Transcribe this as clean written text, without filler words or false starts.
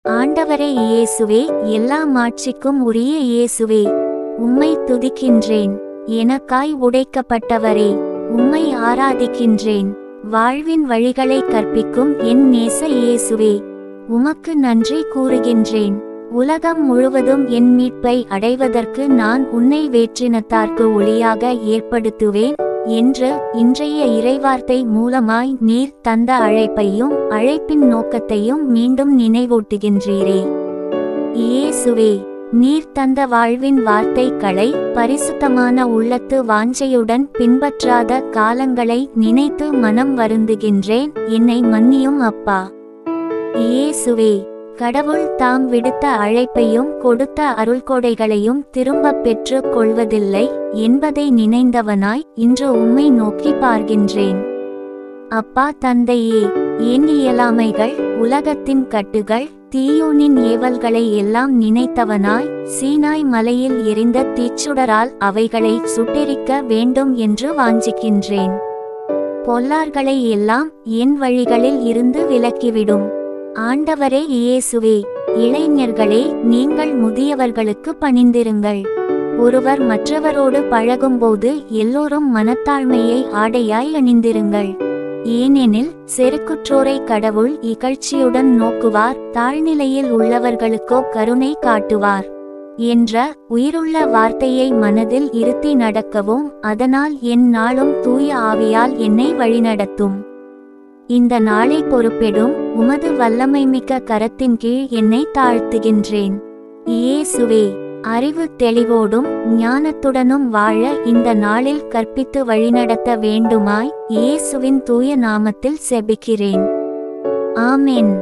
ஆண்டவரே இயேசுவே, எல்லா மாட்சிக்கும் உரிய இயேசுவே, உம்மை துதிக்கின்றேன். எனக்காய் உடைக்கப்பட்டவரே, உம்மை ஆராதிக்கின்றேன். வாழ்வின் வழிகளை கற்பிக்கும் என் நேச இயேசுவே, உமக்கு நன்றி கூறுகின்றேன். உலகம் முழுவதும் என் மீட்பை அடைவதற்கு நான் உன்னை வேற்றினத்தார்க்கு ஒளியாக ஏற்படுத்துவேன் என்று இன்றைய இறைவார்த்தை மூலமாய் நீர் தந்த அழைப்பையும் அழைப்பின் நோக்கத்தையும் மீண்டும் நினைவூட்டுகின்றீரே. இயேசுவே, நீர் தந்த வாழ்வின் வார்த்தைகளை பரிசுத்தமான உள்ளத்து வாஞ்சையுடன் பின்பற்றாத காலங்களை நினைத்து மனம் வருந்துகின்றேன். என்னை மன்னியும் அப்பா. இயேசுவே, கடவுள் தாம் விடுத்த அழைப்பையும் கொடுத்த அருள்கொடைகளையும் திரும்ப பெற்று கொள்வதில்லை என்பதை நினைந்தவனாய் இன்று உம்மை நோக்கி பார்க்கின்றேன். அப்பா தந்தையே, என் இயலாமைகள், உலகத்தின் கட்டுகள், தீயோனின் ஏவல்களை எல்லாம் நினைத்தவனாய் சீனாய் மலையில் எரிந்த தீச்சுடரால் அவைகளை சுட்டெரிக்க வேண்டும் என்று வாஞ்சிக்கின்றேன். பொல்லார்களை எல்லாம் என் வழிகளில் இருந்து விலக்கிவிடும். ஆண்டவரே இயேசுவே, இளைஞர்களே, நீங்கள் முதியவர்களுக்கு பணிந்திருங்கள். ஒருவர் மற்றவரோடு பழகும்போது எல்லோரும் மனத்தாழ்மையை ஆடையாய் அணிந்திருங்கள். ஏனெனில் செருக்குற்றோரை கடவுள் இகழ்ச்சியுடன் நோக்குவார், தாழ்நிலையில் உள்ளவர்களுக்கோ கருணை காட்டுவார் என்ற உயிருள்ள வார்த்தையை மனதில் இருத்தி நடக்கவும், அதனால் என் நாளும் தூய ஆவியால் என்னை வழிநடத்தும். இந்த நாளை பொறுப்பெடும் உமது வல்லமைமிக்க கரத்தின் கீழ் என்னை தாழ்த்துகின்றேன். இயேசுவே, அறிவு தெளிவோடும் ஞானத்துடனும் வாழ இந்த நாளில் கற்பித்து வழிநடத்த வேண்டுமாய் இயேசுவின் தூய நாமத்தில் செபிக்கிறேன். ஆமென்.